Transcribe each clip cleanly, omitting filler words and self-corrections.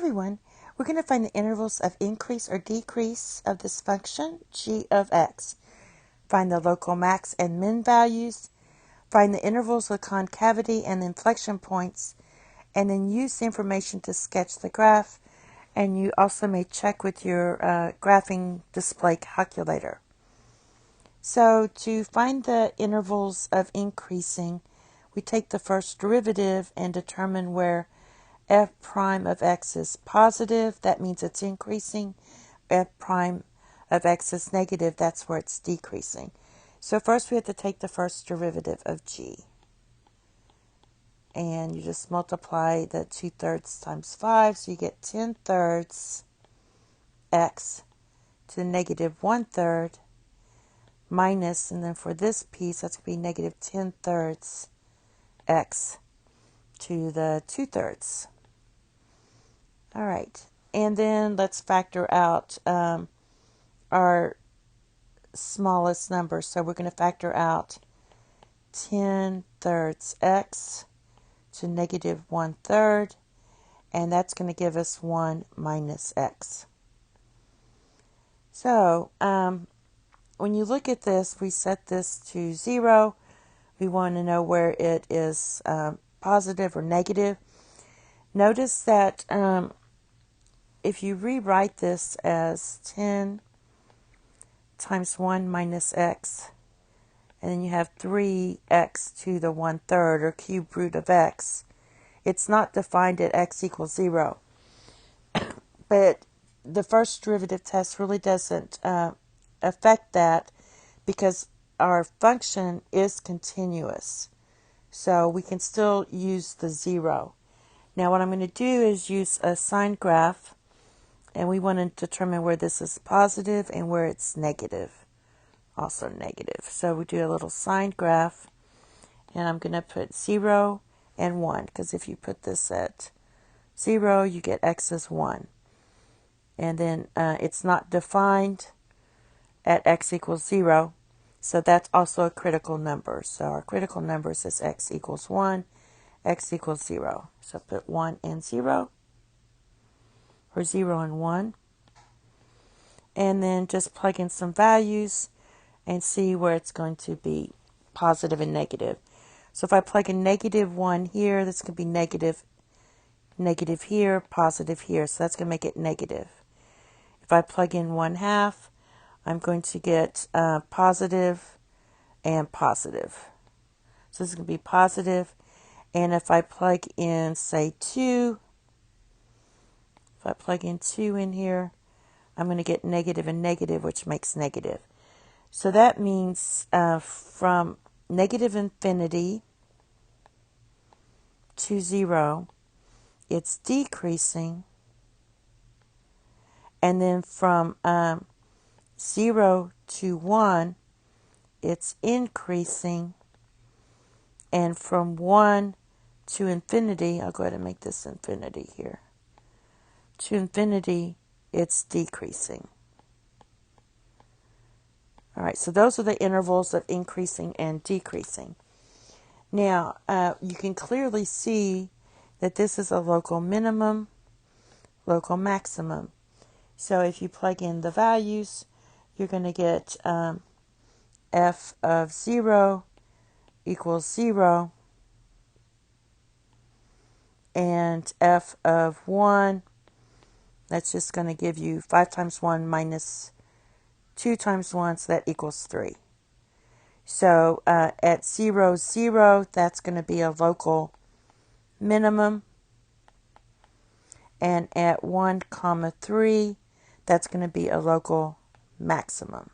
everyone. We're going to find the intervals of increase or decrease of this function, g of x. Find the local max and min values. Find the intervals of concavity and the inflection points. And then use the information to sketch the graph. And you also may check with your graphing display calculator. So to find the intervals of increasing, we take the first derivative and determine where f prime of x is positive, that means it's increasing. F prime of x is negative, that's where it's decreasing. So first we have to take the first derivative of g. And you just multiply the 2/3 times 5, so you get 10/3 x to the negative 1/3 minus, and then for this piece, that's going to be negative 10/3 x to the 2/3. All right, and then let's factor out our smallest number. So we're going to factor out 10/3 x to negative 1/3, and that's going to give us 1 minus x. So when you look at this, we set this to 0. We want to know where it is positive or negative. Notice that if you rewrite this as 10 times 1 minus x, and then you have 3x to the 1/3, or cube root of x, it's not defined at x equals 0. But the first derivative test really doesn't affect that because our function is continuous. So we can still use the 0. Now what I'm going to do is use a sign graph, and we want to determine where this is positive and where it's negative, also negative. So we do a little sign graph, and I'm going to put 0 and 1, because if you put this at 0, you get x is 1. And then it's not defined at x equals 0, so that's also a critical number. So our critical numbers is x equals 1, x equals 0. So put 1 and 0, or 0 and 1. And then just plug in some values and see where it's going to be positive and negative. So if I plug in negative 1 here, this could be negative here, positive here. So that's going to make it negative. If I plug in 1/2, I'm going to get positive and positive. So this is going to be positive. And if I plug in, say, 2, if I plug in 2 in here, I'm going to get negative and negative, which makes negative. So that means from negative infinity to 0, it's decreasing. And then from 0 to 1, it's increasing. And from 1 to infinity, I'll go ahead and make this infinity here. To infinity, it's decreasing. All right, so those are the intervals of increasing and decreasing. Now, you can clearly see that this is a local minimum, local maximum. So if you plug in the values, you're going to get f of 0 equals 0, and f of 1, that's just going to give you 5 times 1 minus 2 times 1, so that equals 3. So at 0, 0, that's going to be a local minimum. And at 1, 3, that's going to be a local maximum.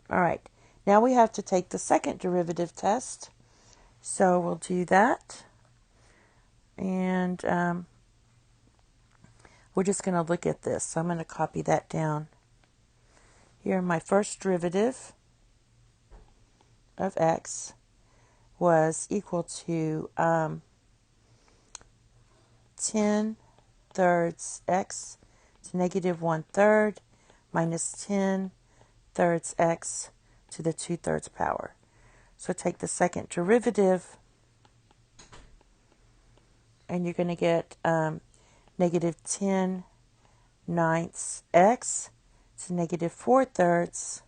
All right, now we have to take the second derivative test. So we'll do that. And we're just going to look at this. So I'm going to copy that down. Here, my first derivative of x was equal to 10/3 x to negative 1/3 minus 10/3 x to the 2/3 power. So take the second derivative, and you're going to get negative 10 ninths x to negative 4 thirds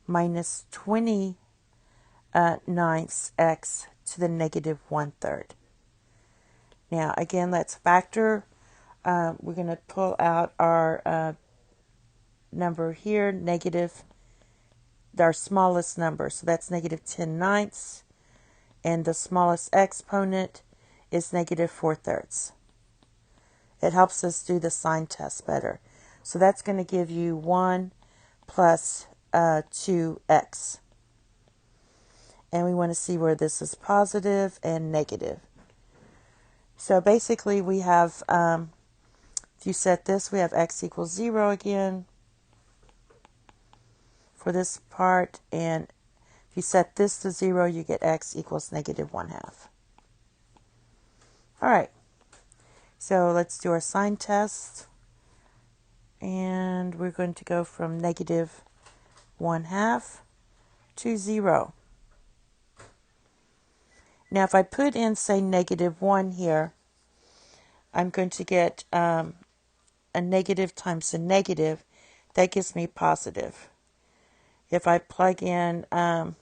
minus 20 ninths x to the negative 1 third. Now again, let's factor. We're going to pull out our number here, negative, our smallest number. So that's negative 10 ninths. And the smallest exponent is negative 4 thirds. It helps us do the sign test better. So that's going to give you 1 plus 2x. And we want to see where this is positive and negative. So basically we have, if you set this, we have x equals 0 again for this part. And if you set this to 0, you get x equals negative 1/2. All right. So let's do our sign test. And we're going to go from negative 1/2 to 0. Now if I put in, say, negative 1 here, I'm going to get a negative times a negative. That gives me positive. If I plug in a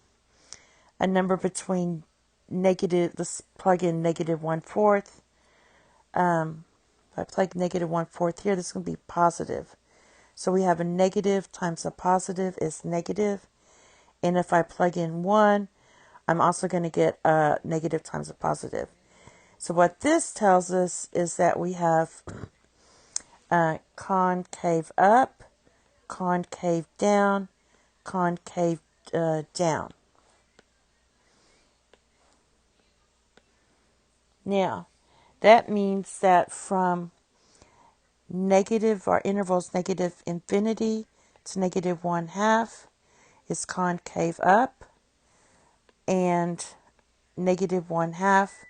number between negative, let's plug in negative 1/4. If I plug negative 1/4 here, this is going to be positive. So we have a negative times a positive is negative. And if I plug in 1, I'm also going to get a negative times a positive. So what this tells us is that we have concave up, concave down, concave down. Now, that means that from negative, our interval is negative infinity to negative 1/2 is concave up, and negative 1/2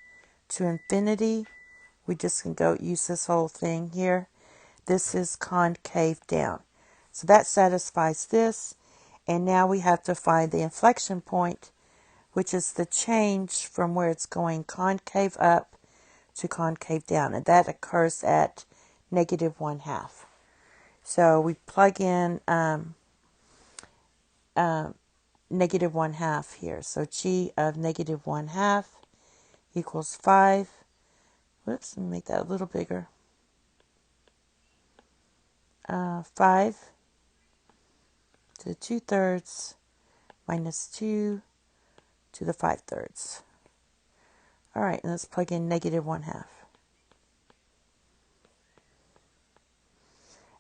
to infinity, we just can go use this whole thing here. This is concave down. So that satisfies this. And now we have to find the inflection point, which is the change from where it's going concave up to concave down. And that occurs at negative 1/2. So we plug in negative 1/2 here. So g of negative 1/2 equals 5. Whoops, let me make that a little bigger. 5 to the 2 thirds minus 2 to the 5 thirds. All right, and let's plug in negative 1/2.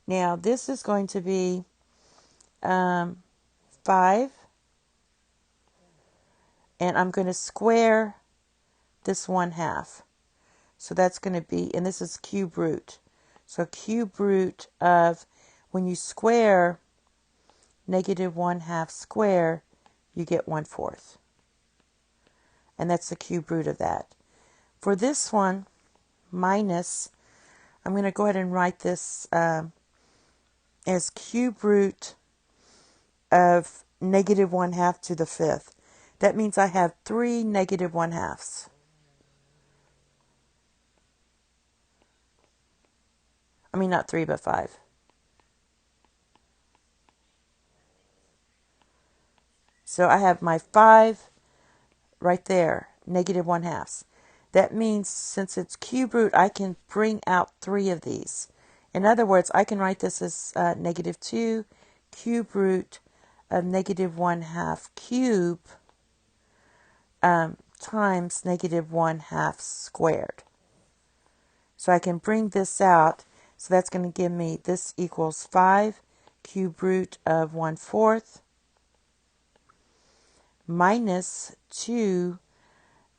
Now this is going to be 5, and I'm going to square this 1/2. So that's going to be, and this is cube root. So cube root of, when you square negative 1/2 square, you get 1/4. And that's the cube root of that. For this one, minus, I'm going to go ahead and write this as cube root of negative 1/2 to the 5th. That means I have 3 negative 1/2s. I mean, not 3, but 5. So I have my 5 right there, negative 1/2. That means since it's cube root, I can bring out 3 of these. In other words, I can write this as negative 2 cube root of negative 1/2 cube times negative 1/2 squared. So I can bring this out. So that's going to give me, this equals 5 cube root of 1/4 minus 2,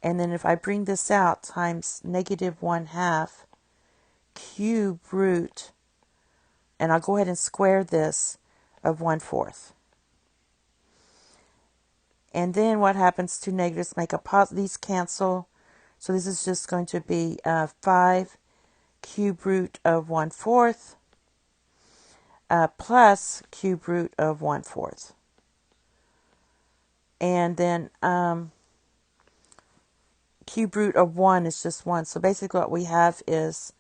and then if I bring this out, times negative 1/2 cube root, and I'll go ahead and square this, of 1/4. And then what happens to negatives make a positive, these cancel. So this is just going to be 5 cube root of 1/4 plus cube root of 1/4. And then cube root of 1 is just 1. So basically what we have is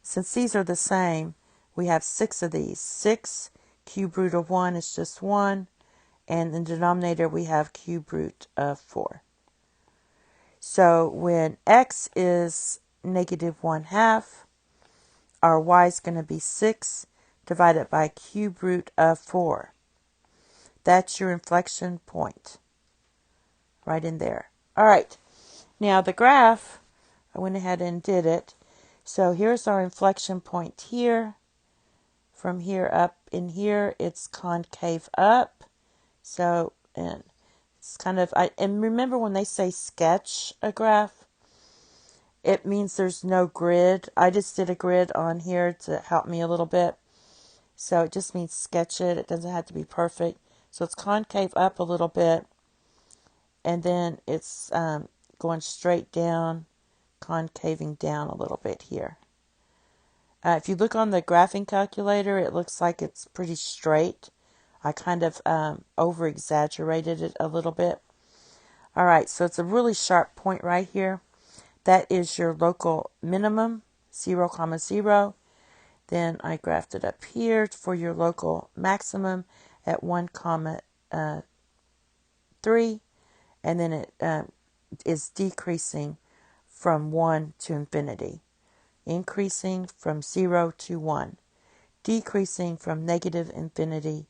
Since these are the same, we have 6 of these. 6 cube root of 1 is just 1. And in the denominator, we have cube root of 4. So when x is negative 1/2, our y is going to be 6 divided by cube root of 4. That's your inflection point right in there. All right. Now the graph, I went ahead and did it. So here's our inflection point here. From here up in here, it's concave up. So, and it's kind of, and remember when they say sketch a graph, it means there's no grid. I just did a grid on here to help me a little bit. So it just means sketch it. It doesn't have to be perfect. So it's concave up a little bit. And then it's going straight down, concaving down a little bit here. If you look on the graphing calculator, it looks like it's pretty straight. I kind of over-exaggerated it a little bit. All right, so it's a really sharp point right here. That is your local minimum, 0, 0. Then I graphed it up here for your local maximum at 1, 3. And then it is decreasing from 1 to infinity. Increasing from 0 to 1. Decreasing from negative infinity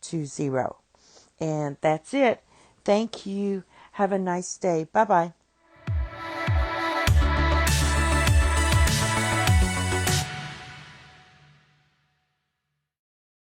to 0. And that's it. Thank you. Have a nice day. Bye-bye.